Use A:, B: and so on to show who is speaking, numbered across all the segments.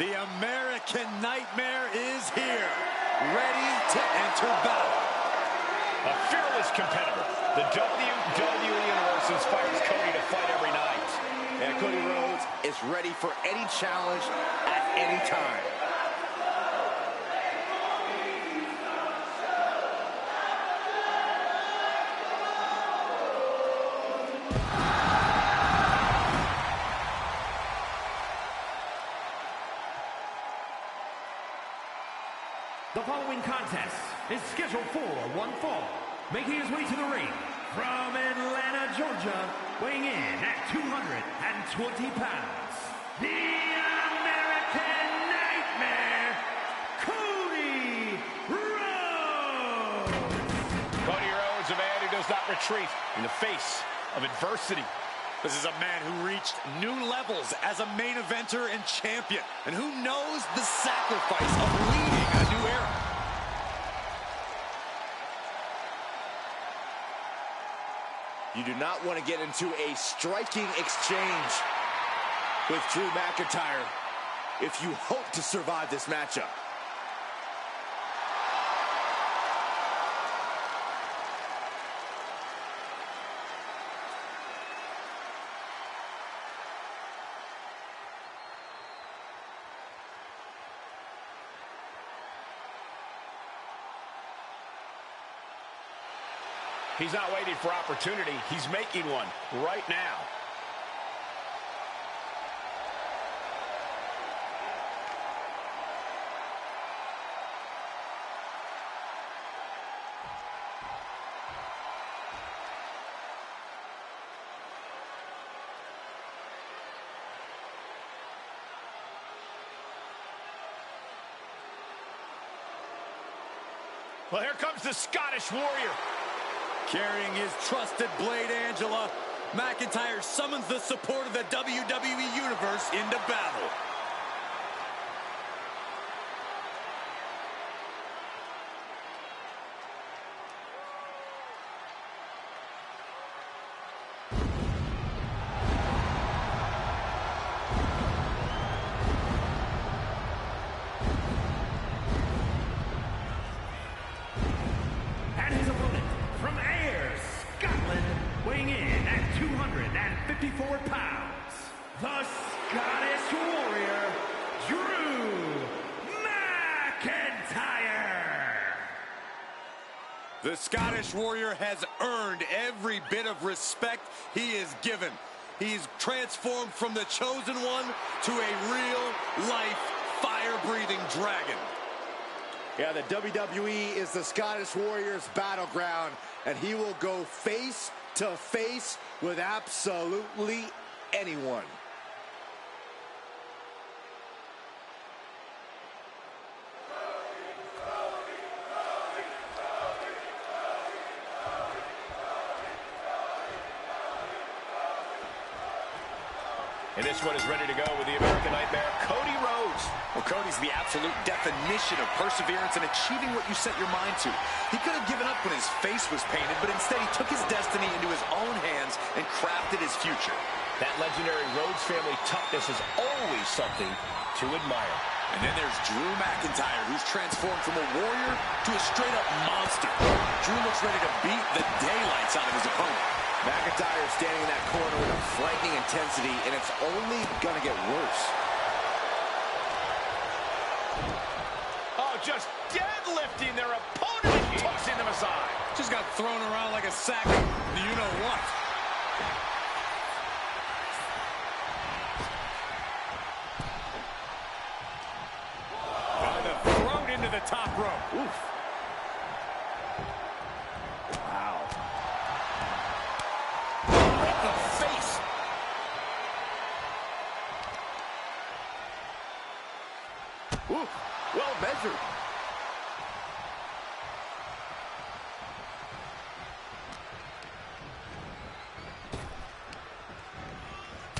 A: The American Nightmare is here, ready to enter battle.
B: A fearless competitor. The WWE Universe inspires Cody to fight every night.
C: And Cody Rhodes is ready for any challenge at any time.
D: The following contest is scheduled for one fall. Making his way to the ring from Atlanta, Georgia, weighing in at 220 pounds, the American Nightmare, Cody Rhodes.
B: Cody Rhodes, a man who does not retreat in the face of adversity.
A: This is a man who reached new levels as a main eventer and champion, and who knows the sacrifice of leading a new era.
C: You do not want to get into a striking exchange with Drew McIntyre if you hope to survive this matchup.
B: He's not waiting for opportunity. He's making one right now. Well, here comes the Scottish Warrior.
A: Carrying his trusted blade, Angela, McIntyre summons the support of the WWE Universe into battle.
D: Weighing in at 254 pounds, the Scottish Warrior, Drew McIntyre.
A: The Scottish Warrior has earned every bit of respect he is given. He's transformed from the chosen one to a real-life, fire-breathing dragon.
C: Yeah, the WWE is the Scottish Warrior's battleground, and he will go face to face with absolutely anyone.
B: And this one is ready to go with the American Nightmare, Cody Rhodes.
A: Well, Cody's the absolute definition of perseverance and achieving what you set your mind to. He could have given up when his face was painted, but instead he took his destiny into his own hands and crafted his future.
B: That legendary Rhodes family toughness is always something to admire.
A: And then there's Drew McIntyre, who's transformed from a warrior to a straight-up monster. Drew looks ready to beat the daylights out of his opponent.
C: McIntyre is standing in that corner with a frightening intensity, and it's only gonna get worse.
B: Oh, just deadlifting their opponent and tossing them aside.
A: Just got thrown around like a sack of you-know-what.
B: By the throat into the top rope.
C: Oof. Wow.
B: Right in the face.
C: Oof. Well measured.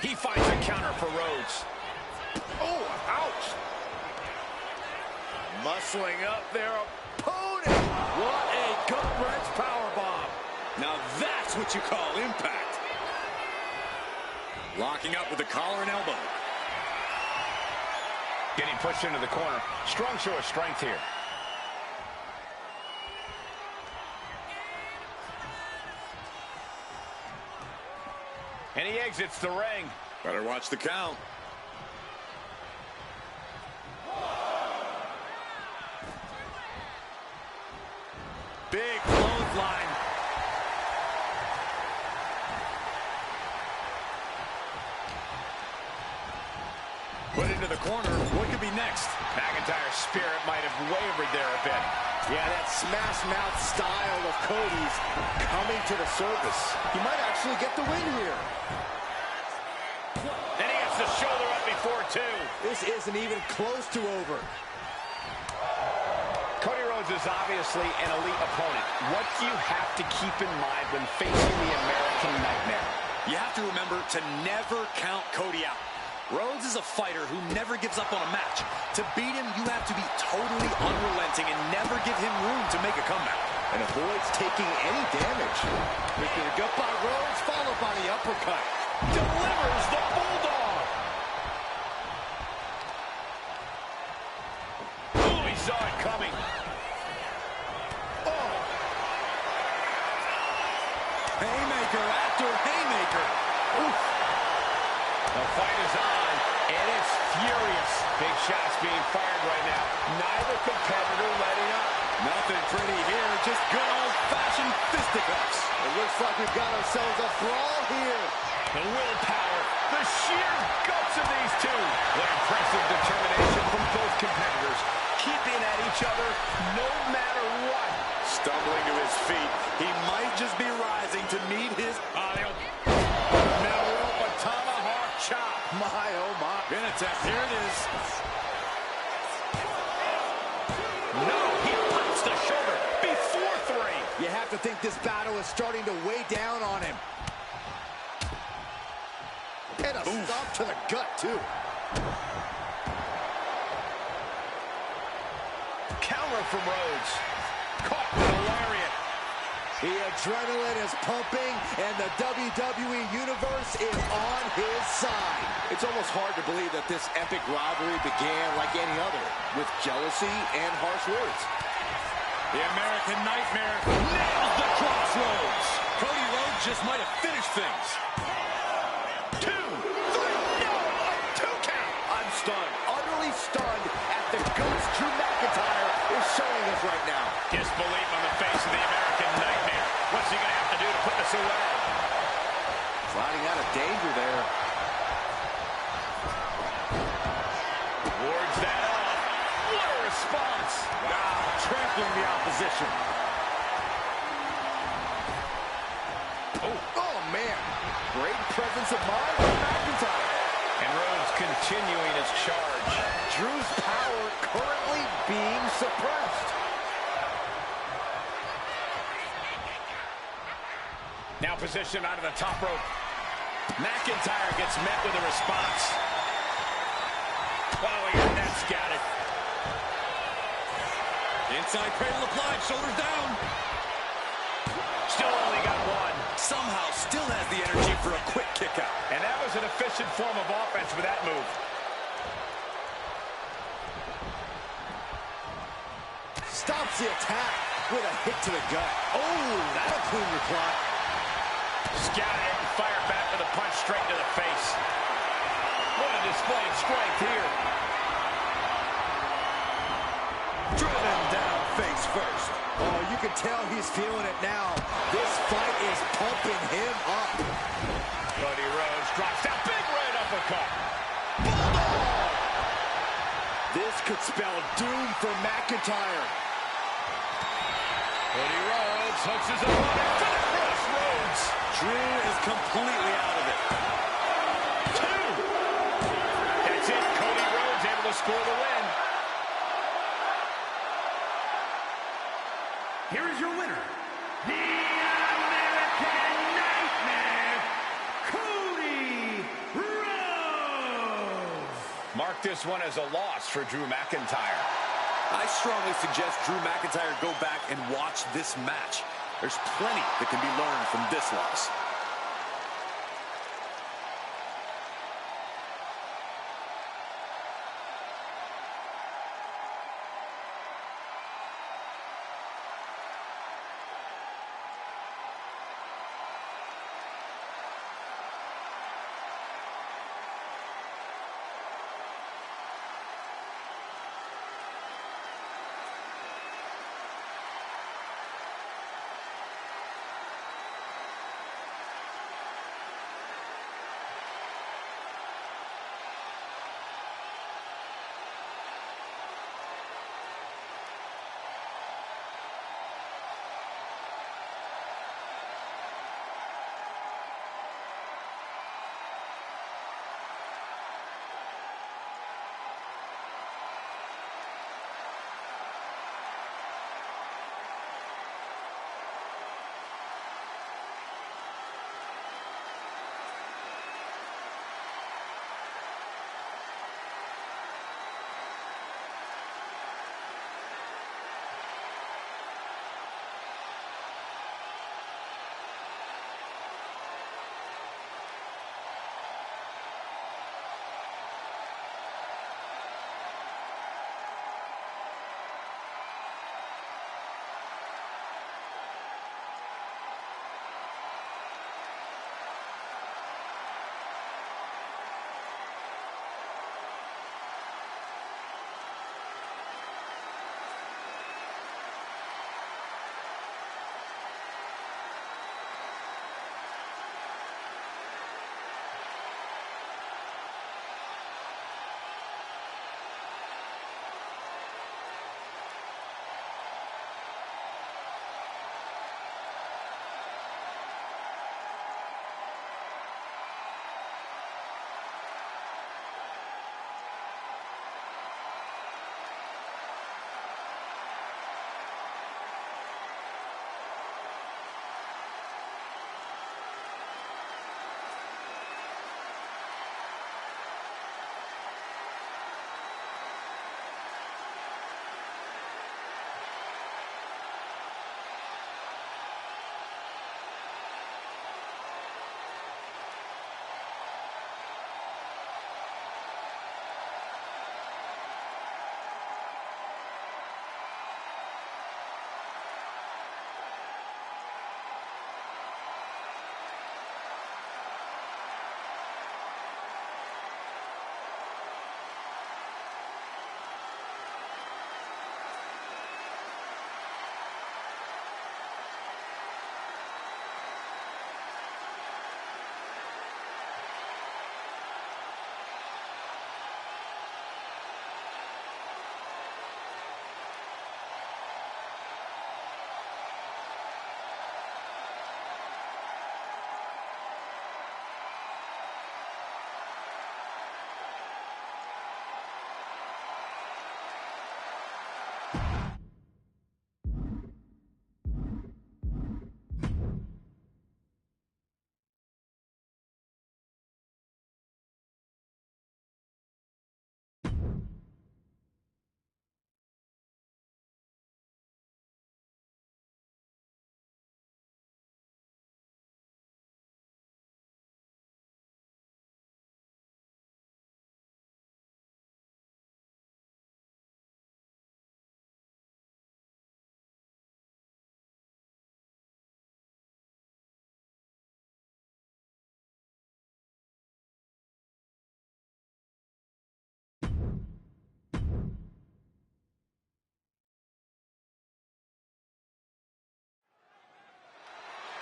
B: He finds a counter for Rhodes.
C: Oh, ouch. Muscling up their opponent. What a gut-wrench powerbomb.
A: Now that's what you call impact. Locking up with the collar and elbow.
B: Getting pushed into the corner. Strong show of strength here. And he exits the ring.
A: Better watch the count. Big clothesline. Put into the corner. What could be next?
B: McIntyre's spirit might have wavered there a bit.
C: Yeah, that smash mouth style of Cody's coming to the surface. He might actually get the win here.
B: And he gets the shoulder up before two.
C: This isn't even close to over.
B: Cody Rhodes is obviously an elite opponent. What do you have to keep in mind when facing the American Nightmare?
A: You have to remember to never count Cody out. Rhodes is a fighter who never gives up on a match. To beat him, you have to be totally unrelenting and never give him room to make a comeback.
C: And avoids taking any damage. Making a gut by Rhodes, followed by the uppercut.
B: Delivers the Bulldog. Ooh, he saw it coming.
C: Oh.
A: Haymaker after haymaker.
C: Oof.
B: The fight is on, and it's furious. Big shots being fired right now. Neither competitor letting up.
A: Nothing pretty here, just good old-fashioned fisticuffs.
C: It looks like we've got ourselves a brawl here.
B: The willpower, the sheer guts of these two. What impressive determination from both competitors, keeping at each other no matter what.
A: Stumbling to his feet, he might just be rising to meet his...
B: Middle rope, a tomahawk chop.
C: My, oh my.
A: Benitez, here it is.
B: No, he pops the shoulder before three.
C: You have to think this battle is starting to weigh down on him. And a stomp to the gut, too.
B: Counter from Rhodes. Caught with a lariat.
C: The adrenaline is pumping, and the WWE Universe is on his side. It's almost hard to believe that this epic rivalry began like any other, with jealousy and harsh words.
A: The American Nightmare nails the crossroads. Cody Rhodes just might have finished things.
B: 2, 3, no, a 2 count.
C: I'm stunned, utterly stunned at the ghost Drew McIntyre is showing us right now.
B: Disbelief on the face of the American Nightmare. What's he going to have to do to put this away?
C: Sliding out of danger there.
B: Wards that off. What a response.
C: Wow, trampling the opposition. Oh, man. Great presence of mind from McIntyre.
B: And Rhodes continuing his charge.
C: Drew's power currently being suppressed.
B: Now positioned onto the top rope. McIntyre gets met with a response. Oh, he got that scouted.
A: Inside cradle applied, shoulders down.
B: Still only got one.
A: Somehow still has the energy for a quick kick out.
B: And that was an efficient form of offense with that move.
C: Stops the attack with a hit to the gut. Oh, that'll clean your clock.
B: Scouted it and fired back with a punch straight to the face. What a display of strength here.
A: Driven down face first.
C: Oh, you can tell he's feeling it now. This fight is pumping him up.
B: Cody Rhodes drops down. Big right uppercut.
C: Bulldog! This could spell doom for McIntyre.
B: Cody Rhodes hooks his opponent to the crossroads.
A: Drew is completely out of it.
B: 2. That's it. Cody Rhodes able to score the win.
D: Here is your winner, the American Nightmare, Cody Rhodes.
B: Mark this one as a loss for Drew McIntyre.
A: I strongly suggest Drew McIntyre go back and watch this match. There's plenty that can be learned from this loss.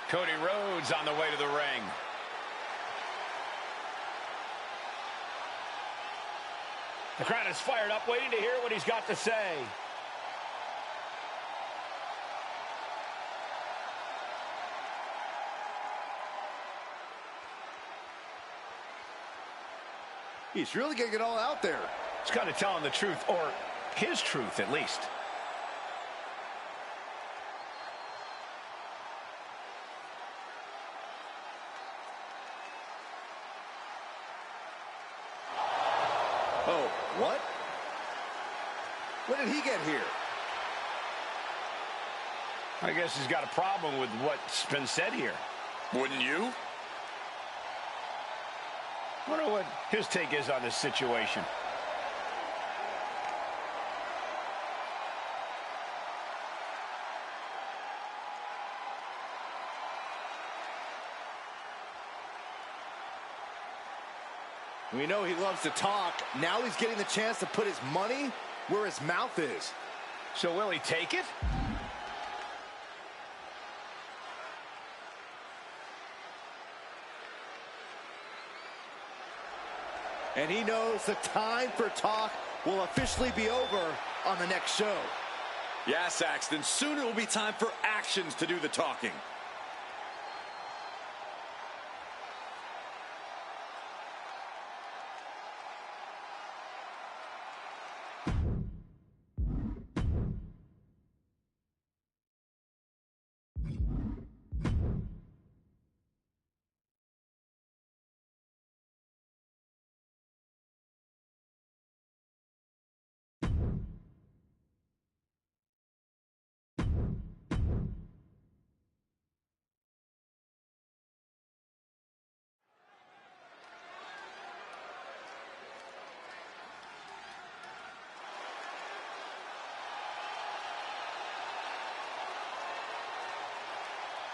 B: Cody Rhodes on the way to the ring. The crowd is fired up, waiting to hear what he's got to say.
C: He's really getting it all out there.
B: He's kind of telling the truth, or his truth at least.
C: Oh, what? When did he get here?
B: I guess he's got a problem with what's been said here.
A: Wouldn't you?
B: I wonder what his take is on this situation.
C: We know he loves to talk. Now he's getting the chance to put his money where his mouth is.
B: So will he take it?
C: And he knows the time for talk will officially be over on the next show.
A: Yeah, Saxton, soon it will be time for actions to do the talking.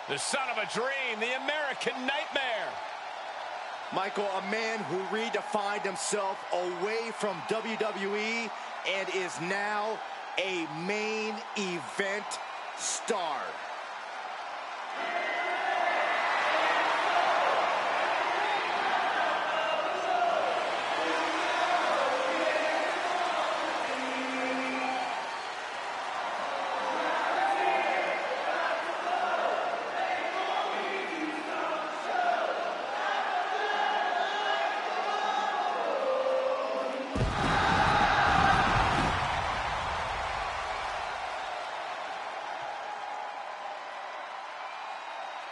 B: The son of a dream, the American Nightmare.
C: Michael, a man who redefined himself away from WWE and is now a main event star.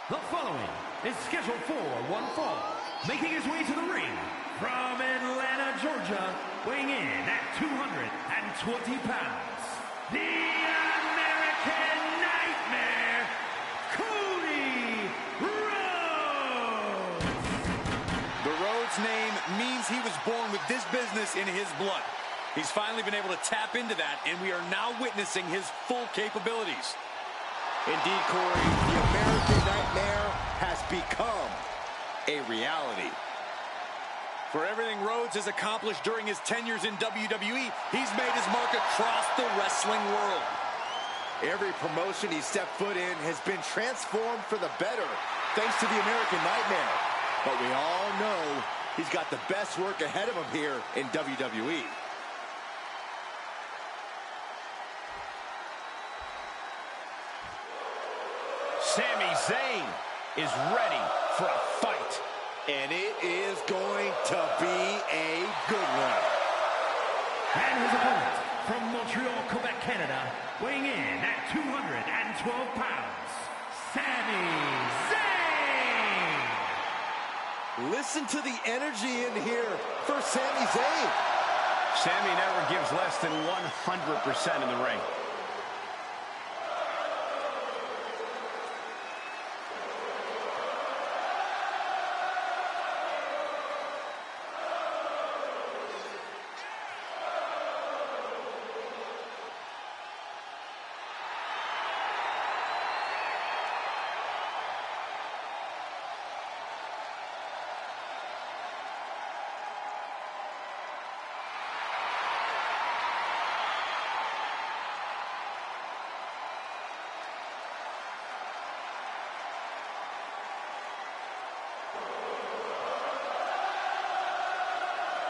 D: The following is scheduled for one fall, making his way to the ring from Atlanta, Georgia, weighing in at 220 pounds, the American Nightmare, Cody Rhodes!
A: The Rhodes name means he was born with this business in his blood. He's finally been able to tap into that, and we are now witnessing his full capabilities.
C: Indeed, Corey, the American Nightmare has become a reality.
A: For everything Rhodes has accomplished during his tenures in WWE, he's made his mark across the wrestling world.
C: Every promotion he stepped foot in has been transformed for the better, thanks to the American Nightmare. But we all know he's got the best work ahead of him here in WWE.
B: Sami Zayn is ready for a fight.
C: And it is going to be a good one.
D: And his opponent from Montreal, Quebec, Canada, weighing in at 212 pounds, Sami Zayn!
C: Listen to the energy in here for Sami Zayn.
B: Sami never gives less than 100% in the ring.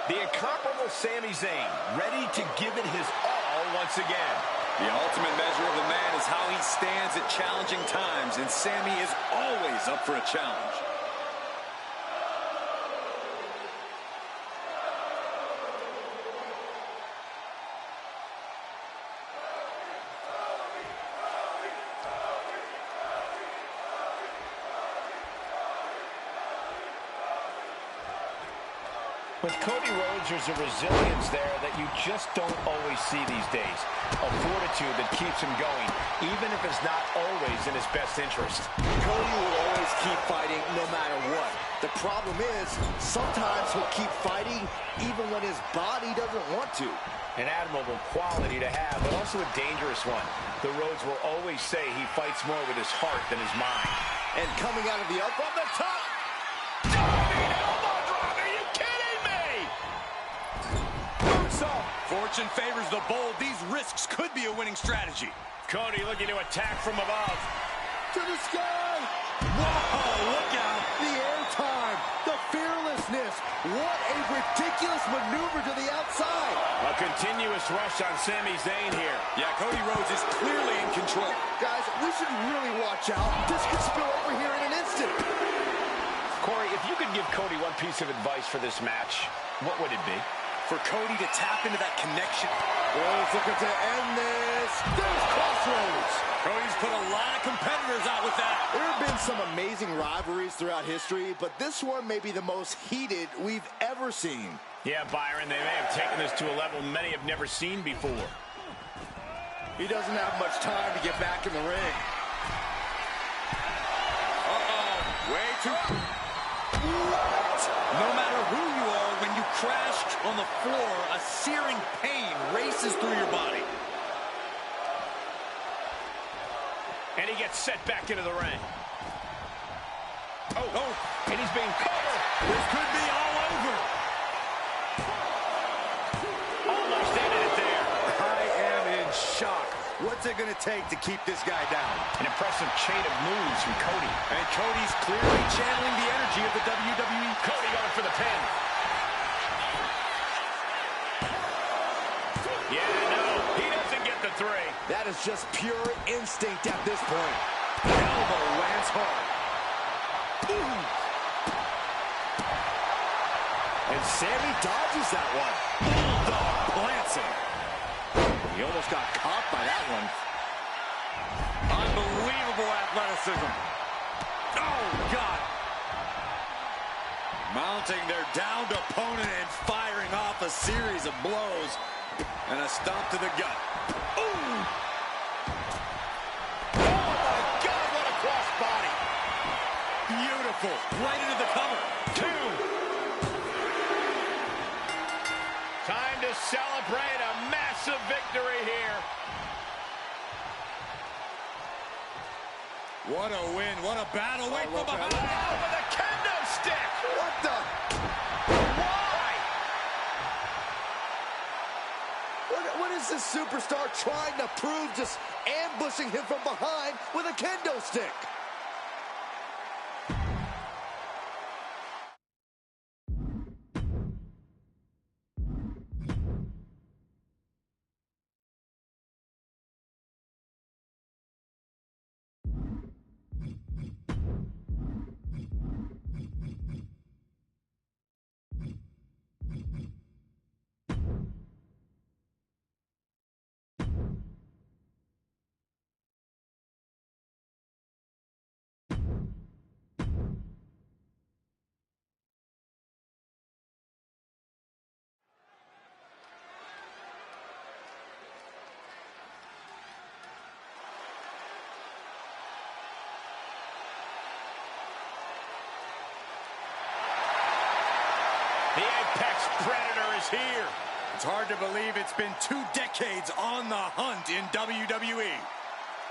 B: The incomparable Sami Zayn, ready to give it his all once again.
A: The ultimate measure of a man is how he stands at challenging times, and Sami is always up for a challenge.
B: With Cody Rhodes, there's a resilience there that you just don't always see these days. A fortitude that keeps him going, even if it's not always in his best interest.
C: Cody will always keep fighting no matter what. The problem is, sometimes he'll keep fighting even when his body doesn't want to.
B: An admirable quality to have, but also a dangerous one. The Rhodes will always say he fights more with his heart than his mind.
C: And coming out of the up from the top.
A: Fortune favors the bold. These risks could be a winning strategy.
B: Cody looking to attack from above.
C: To the sky.
A: Whoa, look out.
C: The airtime. The fearlessness. What a ridiculous maneuver to the outside.
B: A continuous rush on Sami Zayn here.
A: Yeah, Cody Rhodes is clearly in control.
C: Guys, we should really watch out. This could spill over here in an instant.
B: Corey, if you could give Cody one piece of advice for this match, what would it be?
A: For Cody to tap into that connection.
C: Rhodes looking to end this. There's Crossroads.
A: Cody's put a lot of competitors out with that.
C: There have been some amazing rivalries throughout history, but this one may be the most heated we've ever seen.
B: Yeah, Byron, they may have taken this to a level many have never seen before.
C: He doesn't have much time to get back in the ring.
A: Uh-oh. Way too... What? No matter who you are, when you crash on the floor, a searing pain races through your body.
B: And he gets set back into the ring.
A: Oh.
B: And he's being covered.
A: This could be all over.
B: Almost ended it there.
A: I am in shock. What's it going to take to keep this guy down?
B: An impressive chain of moves from Cody.
A: And Cody's clearly channeling the energy of the WWE.
B: Cody going for the pin. Yeah, no, he doesn't get the three.
C: That is just pure instinct at this point.
A: Elbow lands hard.
C: Ooh. And Sami dodges that one.
A: Bulldog plants him.
C: He almost got caught by that one.
A: Unbelievable athleticism. Oh, God. Mounting their downed opponent and firing off a series of blows. And a stomp to the gut.
B: Ooh! Oh, my God, what a crossbody.
A: Beautiful. Right into the cover.
B: 2. Time to celebrate a massive victory here.
A: What a win. What a battle. Wait from behind.
B: Oh, with a kendo stick.
C: What the?
B: Why?
C: What is this superstar trying to prove, just ambushing him from behind with a kendo stick?
B: The Apex Predator is here.
A: It's hard to believe it's been 2 decades on the hunt in WWE.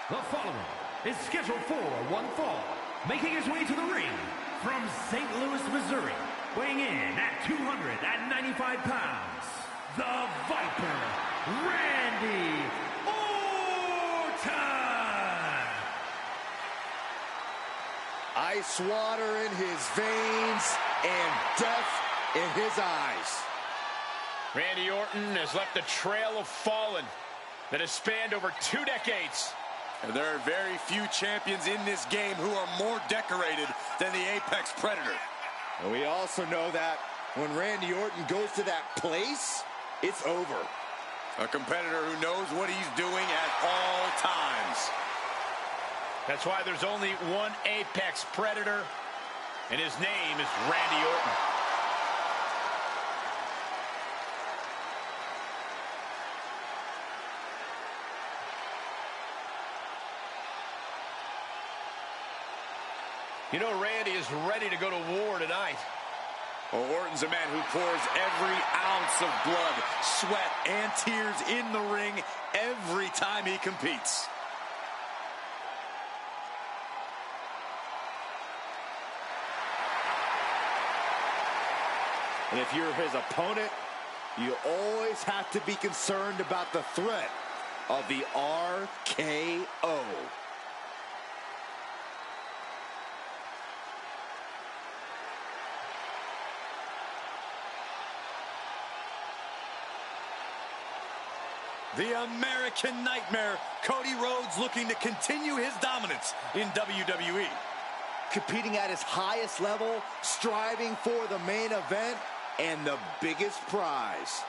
D: The following is scheduled for one fall, making his way to the ring from St. Louis, Missouri, weighing in at 295 pounds, the Viper, Randy Orton.
C: Ice water in his veins and death in his eyes.
B: Randy Orton has left a trail of fallen that has spanned over 2 decades.
A: And there are very few champions in this game who are more decorated than the Apex Predator.
C: And we also know that when Randy Orton goes to that place, it's over.
A: A competitor who knows what he's doing at all times.
B: That's why there's only one Apex Predator, and his name is Randy Orton. You know, Randy is ready to go to war tonight.
A: Well, Orton's a man who pours every ounce of blood, sweat, and tears in the ring every time he competes.
C: And if you're his opponent, you always have to be concerned about the threat of the RKO.
A: The American Nightmare, Cody Rhodes, looking to continue his dominance in WWE.
C: Competing at his highest level, striving for the main event and the biggest prize.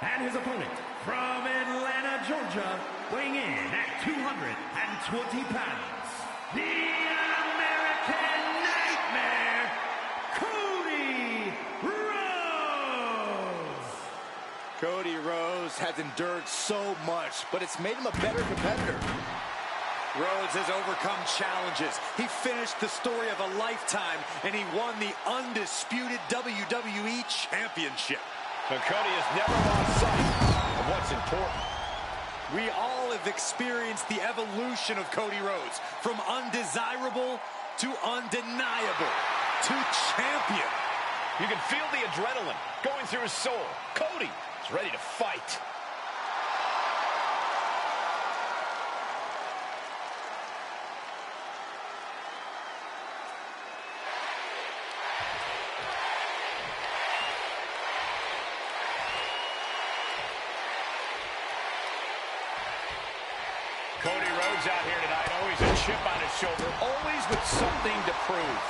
D: And his opponent from Atlanta, Georgia, weighing in at 220 pounds, the American Nightmare, Cody Rhodes.
C: Cody Rhodes has endured so much, but it's made him a better competitor.
A: Rhodes has overcome challenges. He finished the story of a lifetime, and he won the undisputed WWE Championship.
B: But Cody has never lost sight of what's important.
A: We all have experienced the evolution of Cody Rhodes, from undesirable to undeniable to champion.
B: You can feel the adrenaline going through his soul. Cody is ready to fight. Cody Rhodes out here tonight, always a chip on his shoulder, always with something to prove.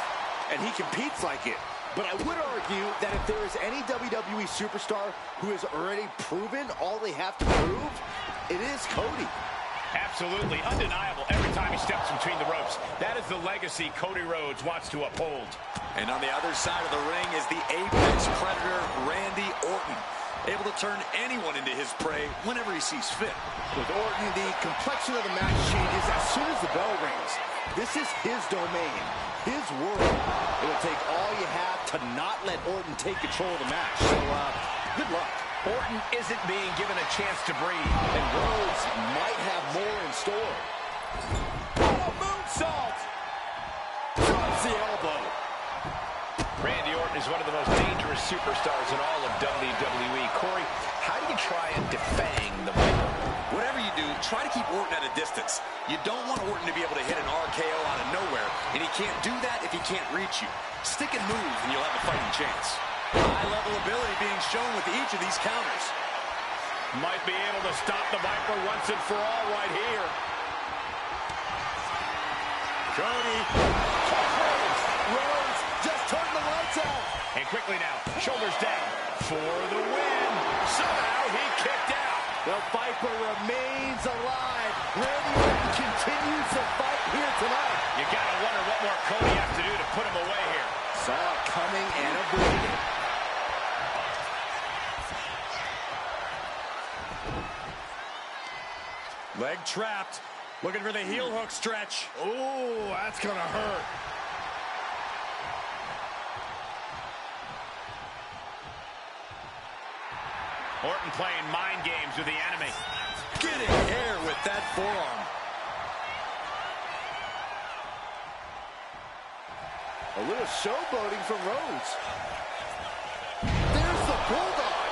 C: And he competes like it. But I would argue that if there is any WWE superstar who has already proven all they have to prove, it is Cody.
B: Absolutely undeniable every time he steps between the ropes. That is the legacy Cody Rhodes wants to uphold.
A: And on the other side of the ring is the Apex Predator, Randy Orton, able to turn anyone into his prey whenever he sees fit.
C: With Orton, the complexion of the match changes as soon as the bell rings. This is his domain, his world. It'll take all you have to not let Orton take control of the match. So, good luck.
B: Orton isn't being given a chance to breathe.
C: And Rhodes might have more in store.
B: Oh, moonsault!
C: Drops the elbow.
B: Randy Orton is one of the most dangerous superstars in all of WWE. Corey, how do you try and defang the Viper?
A: Whatever you do, try to keep Orton at a distance. You don't want Orton to be able to hit an RKO out of nowhere, and he can't do that if he can't reach you. Stick and move, and you'll have a fighting chance. High-level ability being shown with each of these counters.
B: Might be able to stop the Viper once and for all right here.
A: Cody.
C: Rhodes just turned the lights out.
B: And quickly now, shoulders down for the win. Somehow he kicked out.
C: The Viper remains alive. Randy Orton continues to fight here tonight.
B: You gotta wonder what more Cody has to do to put him away here.
C: Saw it coming and avoided it.
A: Leg trapped. Looking for the heel hook stretch.
C: Oh, that's gonna hurt.
B: Orton playing mind games with the enemy.
A: Getting air with that forearm.
C: A little showboating from Rhodes. There's the Bulldog.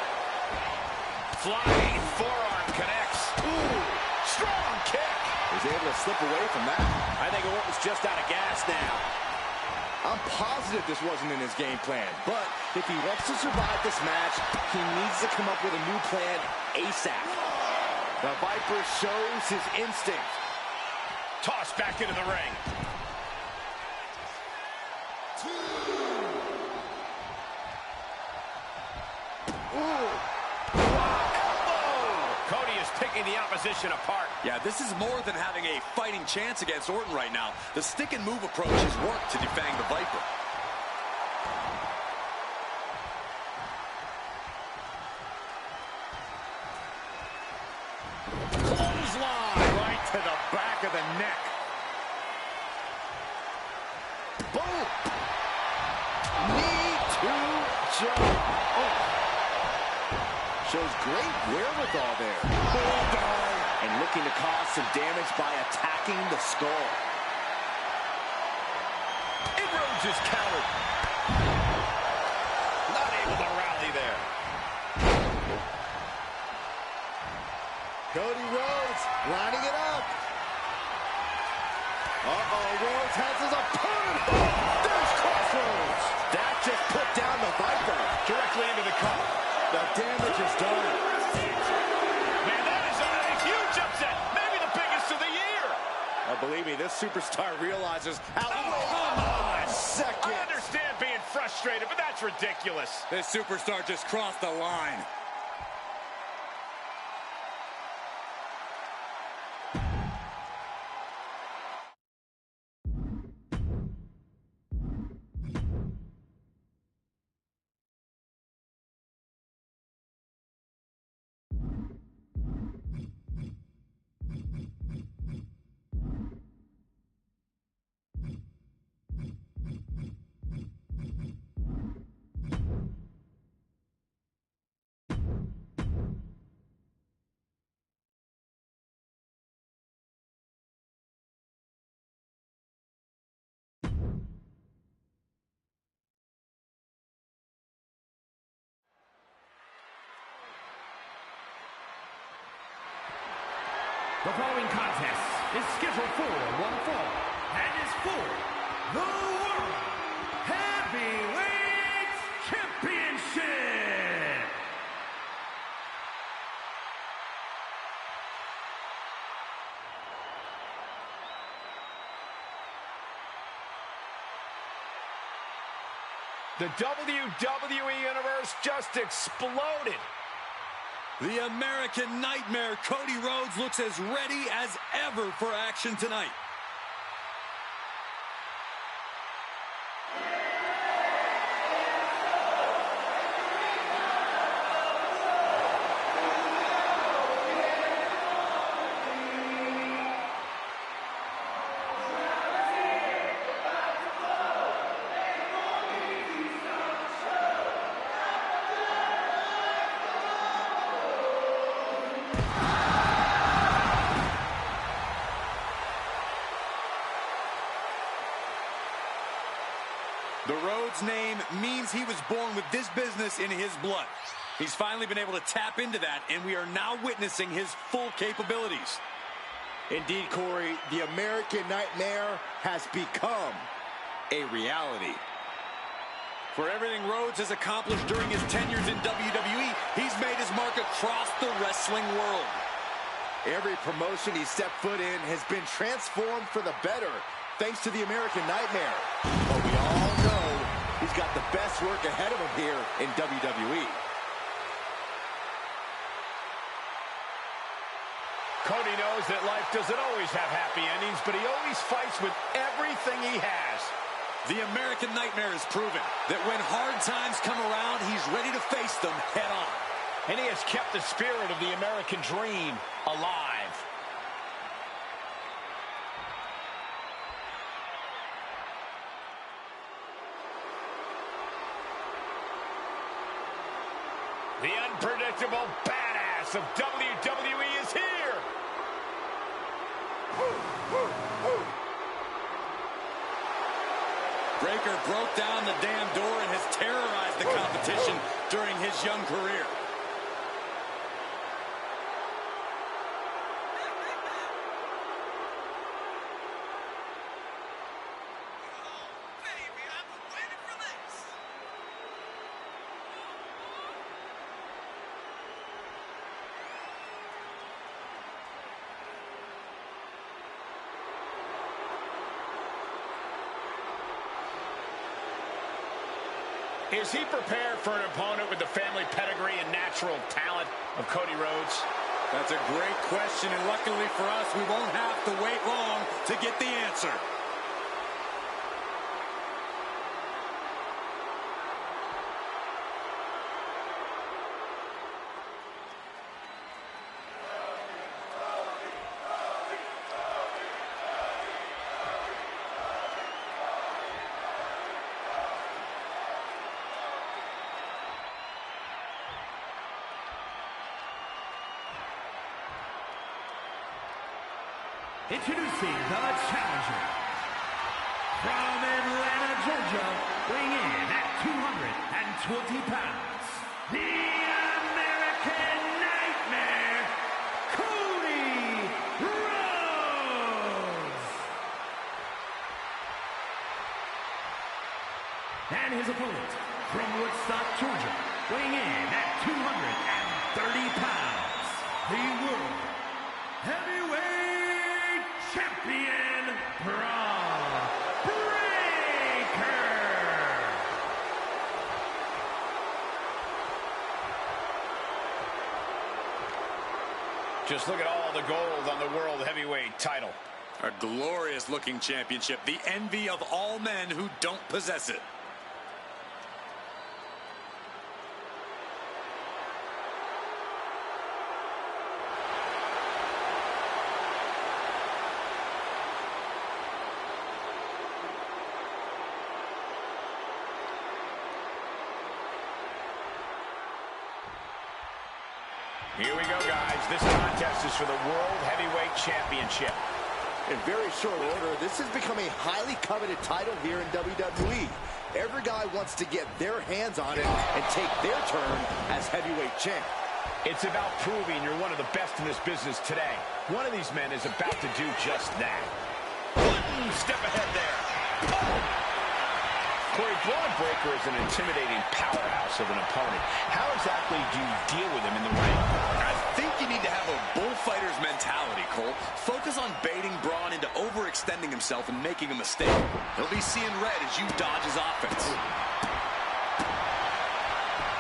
B: Flying forearm connects. Ooh, strong kick.
C: Was able to slip away from that.
B: I think Orton's just out of gas now.
C: I'm positive this wasn't in his game plan, but if he wants to survive this match, he needs to come up with a new plan ASAP. The Viper shows his instinct.
B: Tossed back into the ring. Cody is picking the opposition apart.
A: Yeah, this is more than having a fighting chance against Orton right now. The stick and move approach has worked to defang the Viper.
B: Clothesline right to the back of the neck.
C: Boom! Knee to jump. Oh. Shows great wherewithal there. Bulldog. And looking to cause some damage by attacking the skull.
B: And Rhodes is countered. Not able to rally there.
C: Cody Rhodes lining it up. Rhodes has his opponent. There's Crossroads. That just put down the Viper.
B: Directly into the cup.
C: The damage is done.
B: Man, that is a huge upset. Maybe the biggest of the year.
C: Believe me, this superstar realizes how
B: Come on.
C: second.
B: I understand being frustrated, but that's ridiculous.
A: This superstar just crossed the line.
D: The following contest is scheduled for one fall and is for the World Heavyweight Championship.
B: The WWE Universe just exploded.
A: The American Nightmare, Cody Rhodes, looks as ready as ever for action tonight. The Rhodes name means he was born with this business in his blood. He's finally been able to tap into that, and we are now witnessing his full capabilities.
C: Indeed, Corey, the American Nightmare has become a reality.
A: For everything Rhodes has accomplished during his tenures in WWE, he's made his mark across the wrestling world.
C: Every promotion he stepped foot in has been transformed for the better, thanks to the American Nightmare. But we all know he's got the best work ahead of him here in WWE.
B: Cody knows that life doesn't always have happy endings, but he always fights with everything he has.
A: The American Nightmare has proven that when hard times come around, he's ready to face them head on.
B: And he has kept the spirit of the American dream alive. The unpredictable of WWE is here.
A: Breaker broke down the damn door and has terrorized the competition during his young career.
B: Is he prepared for an opponent with the family pedigree and natural talent of Cody Rhodes?
A: That's a great question, and luckily for us, we won't have to wait long to get the answer.
D: Introducing the challenger from Atlanta, Georgia, weighing in at 220 pounds, the American Nightmare, Cody Rhodes. And his opponent from Woodstock, Georgia, weighing in at 230 pounds, the World Heavyweight Champion, Bron Breakker.
B: Just look at all the gold on the World Heavyweight title.
A: A glorious looking championship, the envy of all men who don't possess it.
B: Here we go, guys. This contest is for the World Heavyweight Championship.
C: In very short order, this has become a highly coveted title here in WWE. Every guy wants to get their hands on it and take their turn as heavyweight champ.
B: It's about proving you're one of the best in this business today. One of these men is about to do just that. One step ahead there. Oh! Corey, Bron Breakker is an intimidating powerhouse of an opponent. How exactly do you deal with him in the ring?
A: I think you need to have a bullfighter's mentality, Cole. Focus on baiting Braun into overextending himself and making a mistake. He'll be seeing red as you dodge his offense.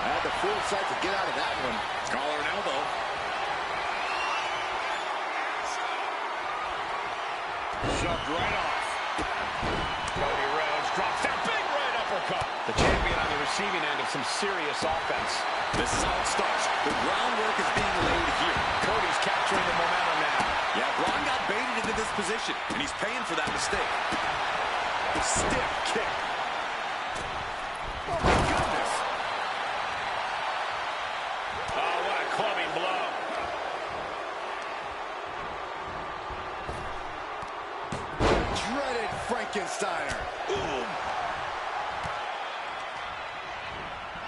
C: I had the foresight to get out of that one.
A: Collar and elbow. Shoved right off.
B: Cody Rhodes drops that big right uppercut. The champion on the receiving end of some serious offense.
A: This is how it starts. The groundwork is being laid here.
B: Cody's capturing the momentum now.
A: Yeah, Braun got baited into this position, and he's paying for that mistake. Stiff kick. Oh, my goodness.
B: Oh, what a clubbing blow.
C: Dreaded Frankensteiner.
B: Ooh.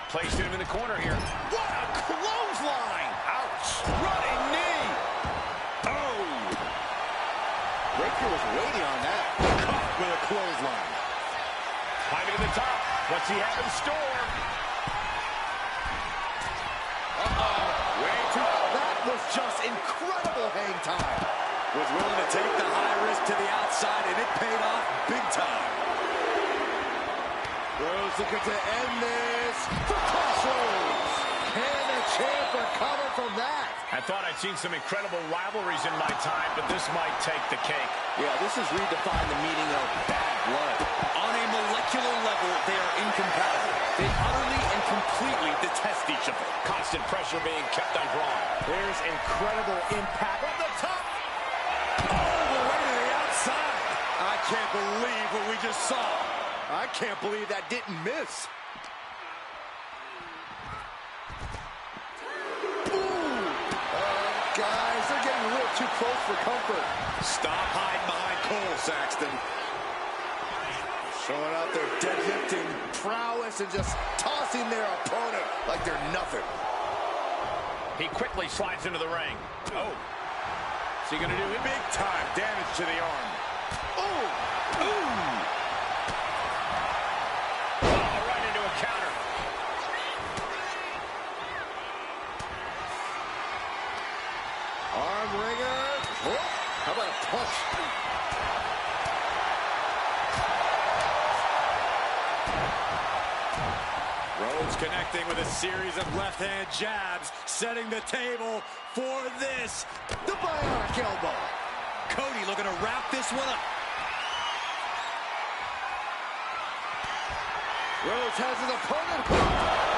B: Placed him in the corner here.
C: What a clothesline! Ouch!
B: Running knee.
C: Oh! Breakker was waiting on that. Caught with a clothesline.
B: Climbing to the top. What's he have in store?
C: Uh-oh. Way too... That was just incredible hang time.
A: Was willing to take the high risk to the outside, and it paid off big time.
C: Rhodes looking to end this for crossroads. Can the champ recover from that?
B: I thought I'd seen some incredible rivalries in my time, but this might take the cake.
C: Yeah, this has redefined the meaning of bad blood.
A: On a molecular level, they are incompatible. They utterly and completely detest each other.
B: Constant pressure being kept on Braun.
C: There's incredible impact on the top.
A: All the way to the outside. I can't believe what we just saw.
C: I can't believe that didn't miss. Ooh. close for comfort.
A: Stop hiding behind Cole, Saxton.
C: Showing out their deadlifting prowess and just tossing their opponent like they're nothing.
B: He quickly slides into the ring. Oh. Is he going to do it?
A: Big time damage to the arm.
B: Ooh. Ooh. Oh, right into a counter.
C: Arm wringer. Oh, how about a punch?
A: Rhodes connecting with a series of left-hand jabs, setting the table for this.
C: The bionic elbow.
A: Cody looking to wrap this one up.
C: Rhodes has his opponent.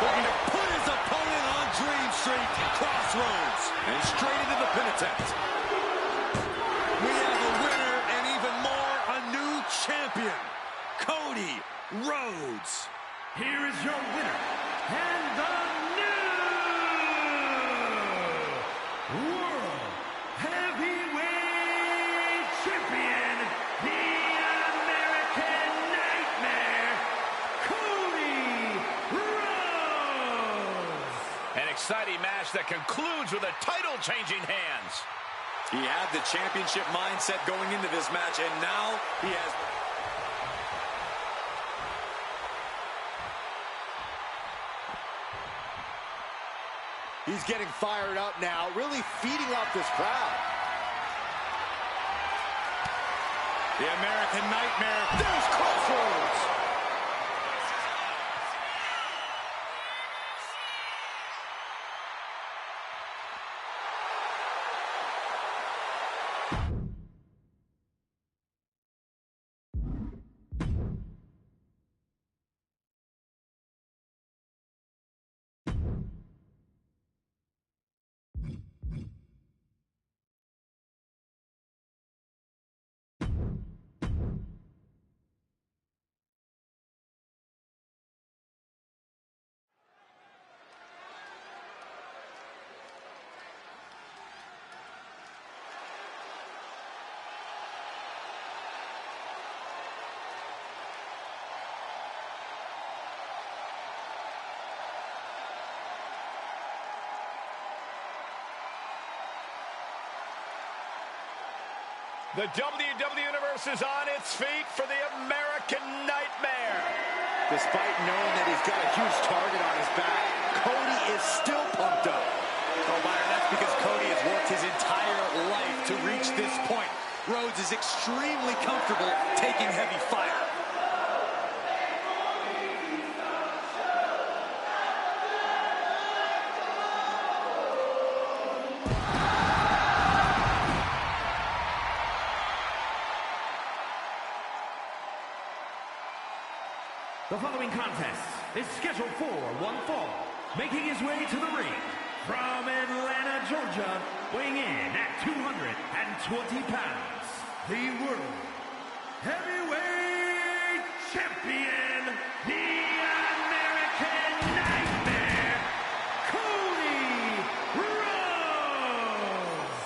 A: Looking to put his opponent on Dream Street. Crossroads. And straight into the pin attempt. We have a winner and even more, a new champion. Cody Rhodes.
D: Here is your winner, and the new World Heavyweight Champion, the American Nightmare, Cody Rhodes.
B: An exciting match that concludes with a title-changing hands.
A: He had the championship mindset going into this match, and now he has...
C: He's getting fired up now, really feeding off this crowd.
A: The American Nightmare.
C: There's Crossroads.
B: The WWE Universe is on its feet for the American Nightmare.
C: Despite knowing that he's got a huge target on his back, Cody is still pumped up.
A: Oh, Byron, that's because Cody has worked his entire life to reach this point. Rhodes is extremely comfortable taking heavy fire.
D: The following contest is scheduled for one fall. Making his way to the ring from Atlanta, Georgia, weighing in at 220 pounds, the World Heavyweight Champion, the American Nightmare, Cody Rhodes.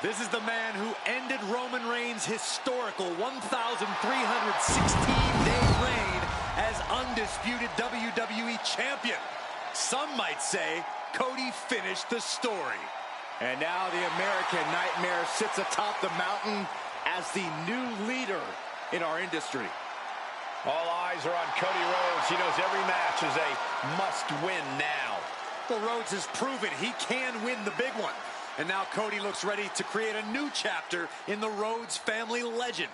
A: This is the man who ended Roman Reigns' historical 1,316-day reign as undisputed WWE champion. Some might say Cody finished the story.
C: And now the American Nightmare sits atop the mountain as the new leader in our industry.
B: All eyes are on Cody Rhodes. He knows every match is a must-win now.
A: Well, Rhodes has proven he can win the big one. And now Cody looks ready to create a new chapter in the Rhodes family legend.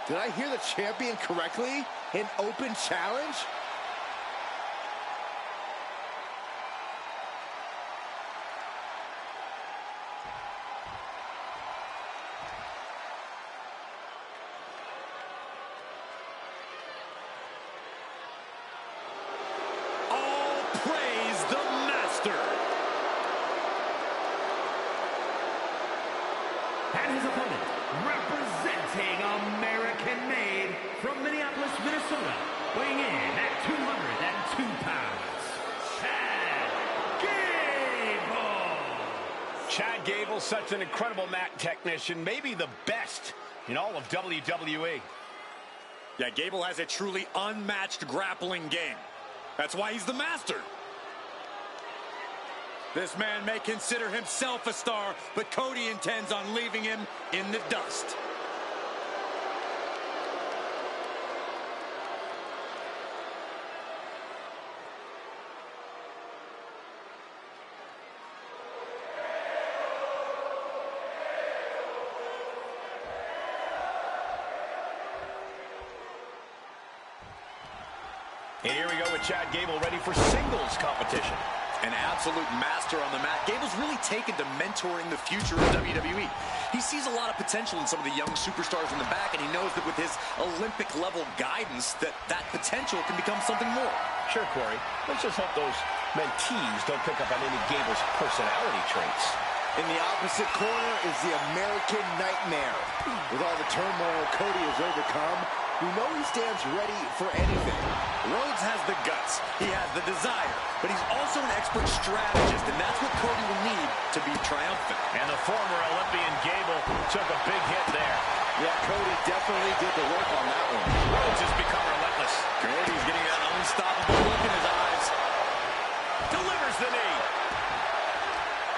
C: Did I hear the champion correctly? An open challenge?
A: All praise the master.
D: And his opponent represents fighting American-made from Minneapolis, Minnesota, weighing in at 202 pounds, Chad Gable.
B: Chad Gable, such an incredible mat technician, maybe the best in all of WWE.
A: Yeah, Gable has a truly unmatched grappling game. That's why he's the master. This man may consider himself a star, but Cody intends on leaving him in the dust.
B: And here we go with Chad Gable ready for singles competition.
C: An absolute master on the mat. Gable's really taken to mentoring the future of WWE. He sees a lot of potential in some of the young superstars in the back, and he knows that with his Olympic-level guidance, that potential can become something more.
B: Sure, Corey. Let's just hope those mentees don't pick up on any Gable's personality traits.
C: In the opposite corner is the American Nightmare. With all the turmoil Cody has overcome, we know he stands ready for anything.
A: Rhodes has the guts, he has the desire, but he's also an expert strategist, and that's what Cody will need to be triumphant.
B: And the former Olympian Gable took a big hit there.
C: Yeah, Cody definitely did the work on that one.
B: Rhodes has become relentless.
A: Cody's getting that unstoppable look in his eyes.
B: Delivers the knee.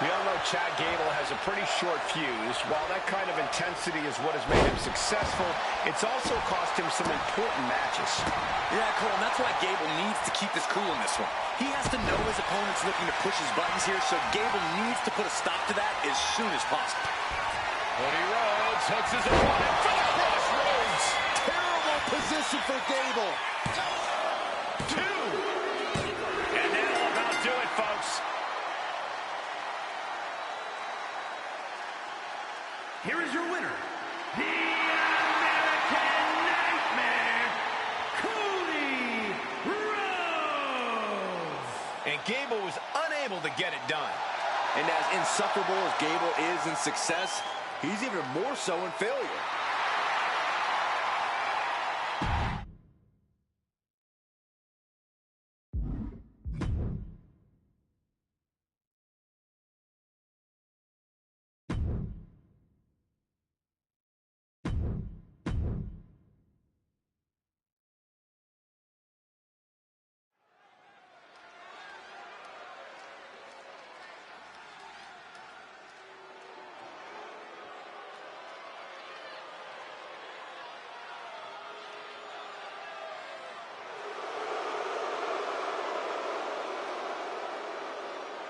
B: We all know Chad Gable has a pretty short fuse. While that kind of intensity is what has made him successful, it's also cost him some important matches.
C: Yeah, Cole, and that's why Gable needs to keep his cool in this one. He has to know his opponent's looking to push his buttons here, so Gable needs to put a stop to that as soon as possible.
B: Cody Rhodes hooks his opponent for the crossroads.
C: Terrible position for Gable.
B: 2. And that'll about do it, folks.
D: Here is your winner, the American Nightmare, Cody Rhodes.
B: And Gable was unable to get it done.
C: And as insufferable as Gable is in success, he's even more so in failure.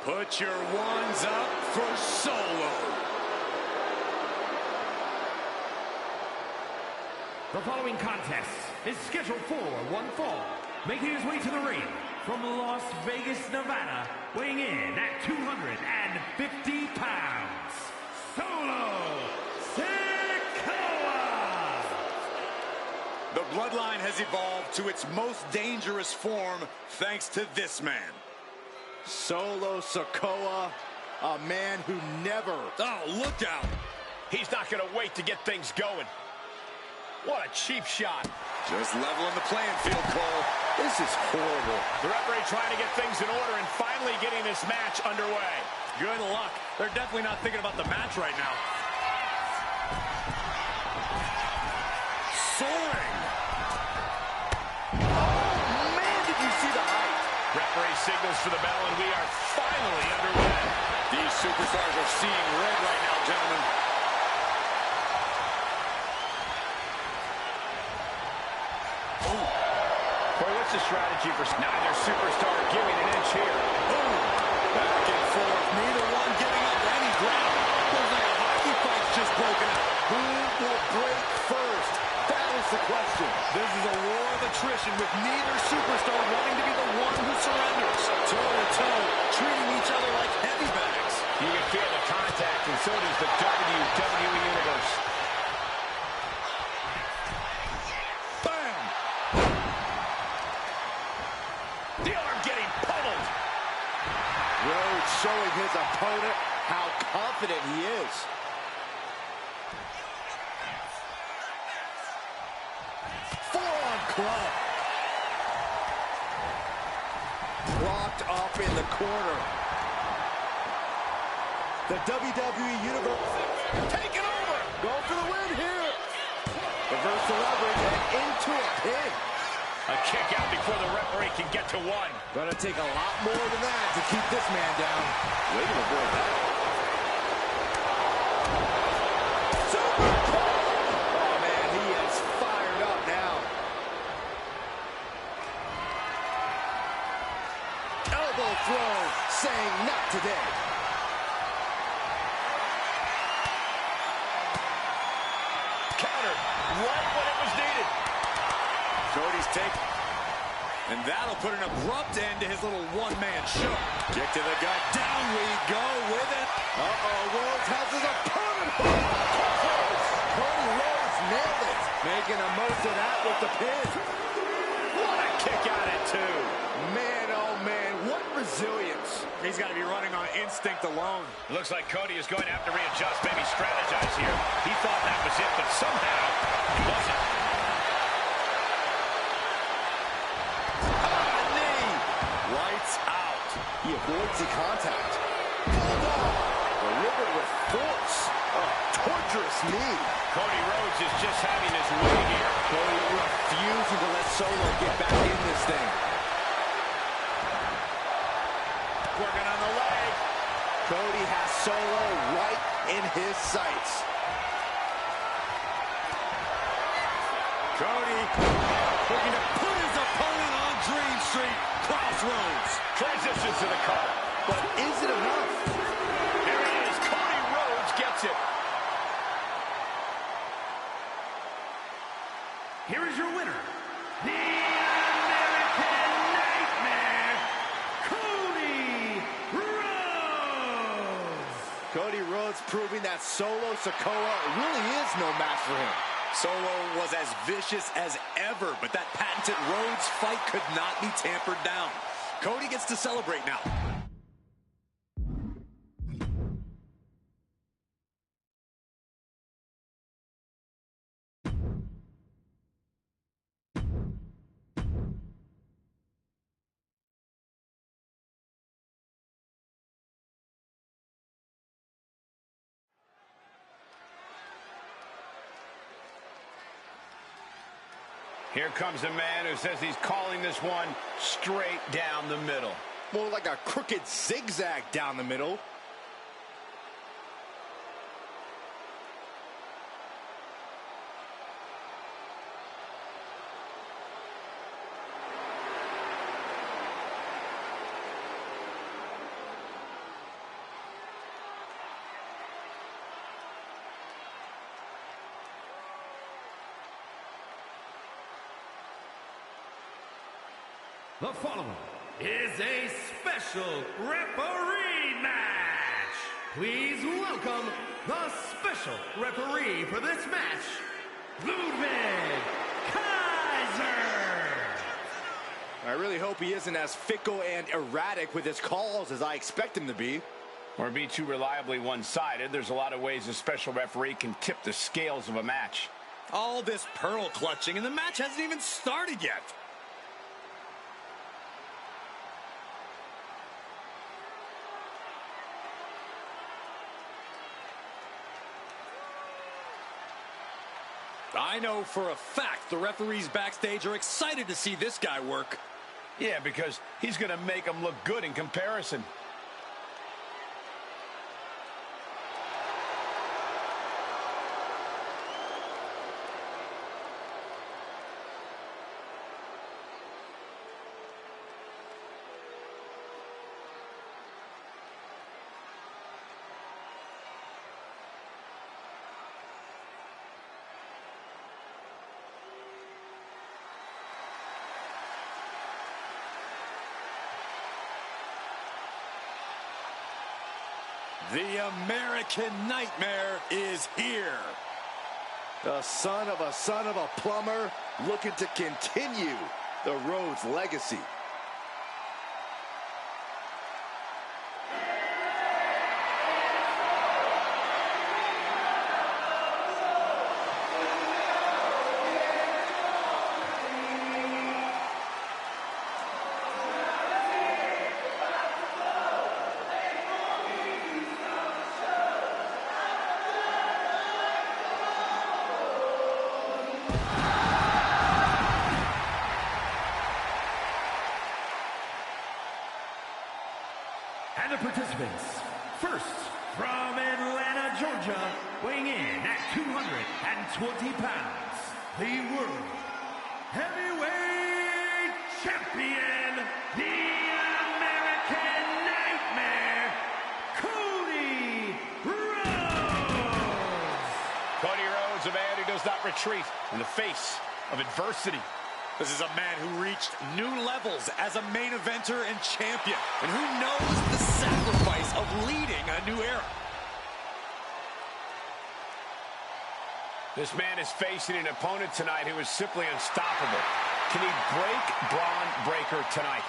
A: Put your ones up for Solo.
D: The following contest is scheduled for one fall. Making his way to the ring from Las Vegas, Nevada, weighing in at 250 pounds, Solo Sikoa!
A: The bloodline has evolved to its most dangerous form thanks to this man.
C: Solo Sikoa, a man who never...
A: Oh, look out!
B: He's not going to wait to get things going. What a cheap shot.
A: Just leveling the playing field, Cole.
C: This is horrible.
B: The referee trying to get things in order and finally getting this match underway.
A: Good luck. They're definitely not thinking about the match right now. Soaring!
C: Oh, man, did you see the height?
B: Referee signals for the bell, and we are finally underway.
A: These superstars are seeing red right now, gentlemen.
B: Corey, what's the strategy for neither superstar giving an inch here?
A: Boom! Back and forth, neither one giving up any ground. Looks like a hockey fight's just broken out.
C: Who will break first? That is the question.
A: This is a war of attrition with neither superstar wanting to be the one who surrenders. Toe-to-toe, treating each other like heavy bags.
B: You can feel the contact, and so does the WWE Universe.
A: Bam!
B: The arm getting pummeled.
C: Rhodes showing his opponent how confident he is. club. Locked up in the corner. The WWE Universe taking over. Go for the win here. Reverse the leverage and into a pin.
B: A kick out before the referee can get to one.
C: Gonna take a lot more than that to keep this man down. Way to avoid that. Super kick! Oh man, he is fired up now. Elbow throw, saying not today.
B: Counter, right when it was needed.
A: Cody's take, and that'll put an abrupt end to his little one-man show. Kick to the gut, down we go with it.
C: Rhodes has his opponent. Cody Rhodes nailed it, making the most of that with the pin.
B: What a kick out at two.
C: Man, oh man, what resilience.
A: He's got to be running on instinct alone.
B: Looks like Cody is going to have to readjust, maybe strategize here. He thought that was it, but somehow it wasn't.
A: Lights out.
C: He avoids the contact. Bulldog delivered with force. A torturous knee.
B: Cody Rhodes is just having his way here.
C: Cody refusing to let Solo get back in this thing.
B: Working on the leg.
C: Cody has Solo right in his sights.
A: Cody looking to put his opponent on Dream Street. Crossroads.
B: Transitions to the cover.
C: But is it enough?
B: There it is. Cody Rhodes gets it.
D: Here is your winner, the American Nightmare, Cody Rhodes.
C: Cody Rhodes proving that Solo Sikoa really is no match for him.
A: Solo was as vicious as ever, but that patented Rhodes fight could not be tampered down. Cody gets to celebrate now.
B: Here comes a man who says he's calling this one straight down the middle.
C: More like a crooked zigzag down the middle.
D: The following is a special referee match. Please welcome the special referee for this match, Ludwig Kaiser.
C: I really hope he isn't as fickle and erratic with his calls as I expect him to be.
B: Or be too reliably one-sided. There's a lot of ways a special referee can tip the scales of a match.
A: All this pearl clutching, and the match hasn't even started yet. I know for a fact the referees backstage are excited to see this guy work.
B: Yeah, because he's going to make them look good in comparison.
A: The American Nightmare is here.
C: The son of a plumber looking to continue the Rhodes legacy.
D: And the participants, first, from Atlanta, Georgia, weighing in at 220 pounds, the World Heavyweight Champion, the American Nightmare, Cody Rhodes.
B: Cody Rhodes, a man who does not retreat in the face of adversity.
A: This is a man who reached new levels as a main eventer and champion, and who knows the sacrifice of leading a new era.
B: This man is facing an opponent tonight who is simply unstoppable. Can he break Bron Breakker tonight?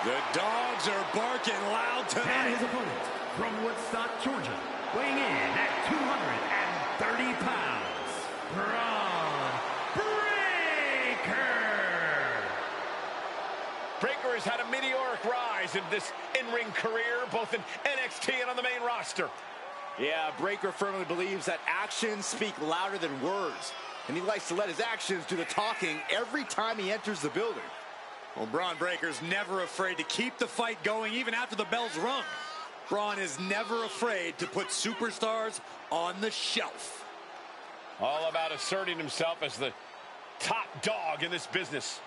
A: The dogs are barking loud tonight.
D: And his opponent, from Woodstock, Georgia, weighing in at 230 pounds, Bron Breakker.
B: Breakker has had a meteoric rise in this in-ring career, both in NXT and on the main roster.
C: Yeah, Breakker firmly believes that actions speak louder than words, and he likes to let his actions do the talking every time he enters the building.
A: Well, Bron Breakker's never afraid to keep the fight going even after the bell's rung. Bron is never afraid to put superstars on the shelf.
B: All about asserting himself as the top dog in this business.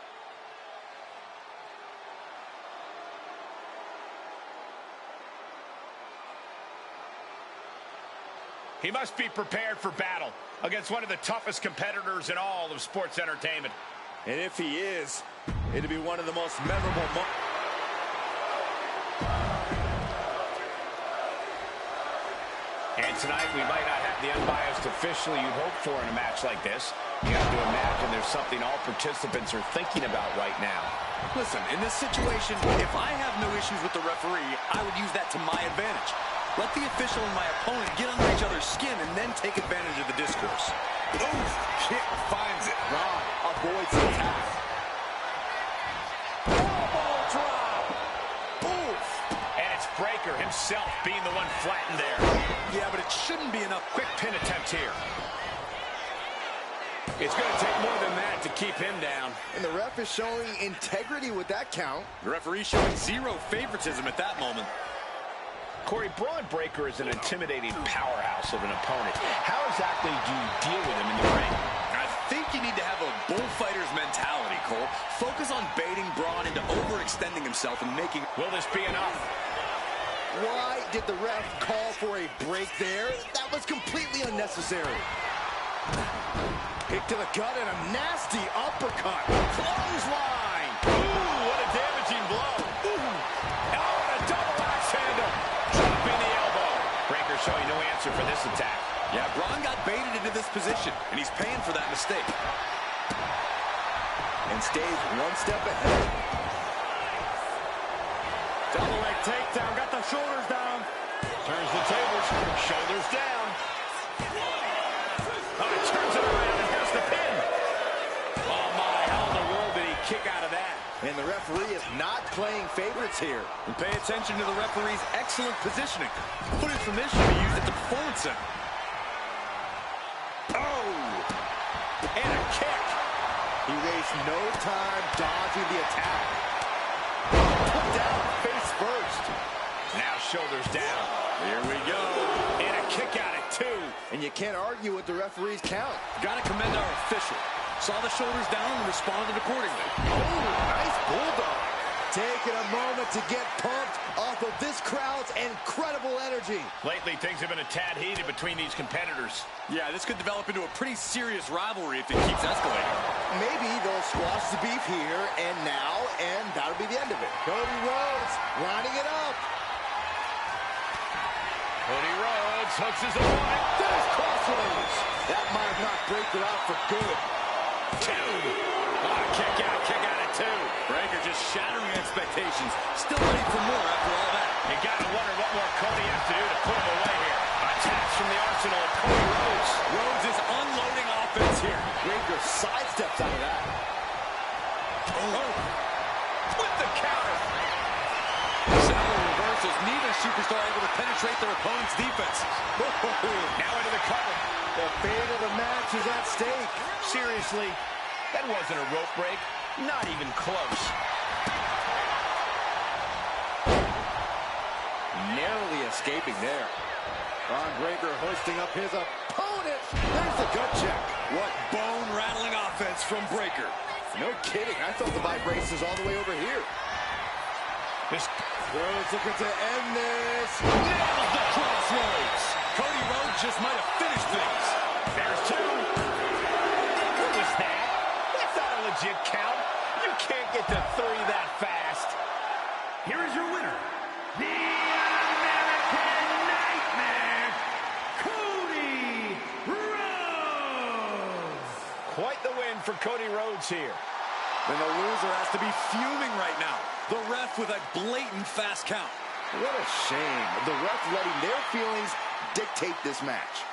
B: He must be prepared for battle against one of the toughest competitors in all of sports entertainment.
C: And if he is, it'll be one of the most memorable moments.
B: And tonight, we might not have the unbiased official you'd hope for in a match like this. You have to imagine there's something all participants are thinking about right now.
A: Listen, in this situation, if I have no issues with the referee, I would use that to my advantage. Let the official and my opponent get under each other's skin and then take advantage of the discourse. Oof, kick finds it.
C: Bron avoids the attack. Elbow drop. Oof.
B: And it's Breakker himself being the one flattened there.
A: Yeah, but it shouldn't be enough.
B: Quick pin attempt here. It's going to take more than that to keep him down.
C: And the ref is showing integrity with that count.
A: The referee showing zero favoritism at that moment.
B: Corey, Bron Breakker is an intimidating powerhouse of an opponent. How exactly do you deal with him in the ring?
A: I think you need to have a bullfighter's mentality, Cole. Focus on baiting Bron into overextending himself and making...
B: Will this be enough?
C: Why did the ref call for a break there? That was completely unnecessary. Kick to the gut and a nasty uppercut. Clothesline.
B: Ooh, what a damaging blow. Ooh. Oh, and a double axe handle. Dropping the elbow. Breakker showing no answer for this attack.
A: Yeah, Bron got baited into this position, and he's paying for that mistake.
C: And stays one step ahead.
A: Double leg takedown, got the shoulders down.
B: Turns the tables, shoulders down. Oh, he turns it around and has the pin. Oh my, how in the world did he kick out of that?
C: And the referee is not playing favorites here.
A: And pay attention to the referee's excellent positioning. Footage from this should be used at the Performance Center.
B: Oh, and a kick.
C: He wastes no time dodging the attack. Put down face first.
B: Now shoulders down.
A: Here we go.
B: And a kick out at 2.
C: And you can't argue with the referee's count.
A: Gotta commend our official. Saw the shoulders down and responded accordingly.
C: Oh, nice bulldog. Taking a moment to get pumped off of this crowd's incredible energy.
B: Lately, things have been a tad heated between these competitors.
A: Yeah, this could develop into a pretty serious rivalry if it keeps escalating.
C: Maybe they'll squash the beef here and now, and that'll be the end of it. Cody Rhodes lining it up.
B: Cody Rhodes hooks his opponent.
C: There's crossroads. That might have knocked Breakker out for good.
B: 2. Oh, kick out at 2.
A: Breakker just shattering expectations. Still ready for more after all that.
B: You gotta wonder what more Cody has to do to put him away here. Attacks from the arsenal of Cody Rhodes.
A: Rhodes is unloading on
C: offense here. Breakker sidesteps out of that.
B: Oh. With the counter.
A: Several reversals. Neither superstar able to penetrate their opponent's defense.
B: Now into the cover.
C: The fate of the match is at stake.
B: Seriously, that wasn't a rope break. Not even close.
C: Narrowly escaping there. Bron Breakker hoisting up his opponent. There's the gut check.
A: What bone-rattling offense from Breakker.
C: No kidding. I felt the vibrations all the way over here.
B: This
C: Rhodes looking to end this.
A: Nails the crossroads. Cody Rhodes just might have finished things.
B: There's two. What was that? That's not a legit count. You can't get to three that fast.
D: Here is your winner, the American Nightmare, Cody Rhodes.
B: Quite the win for Cody Rhodes here.
A: And the loser has to be fuming right now. The ref with a blatant fast count.
C: What a shame. The ref letting their feelings dictate this match.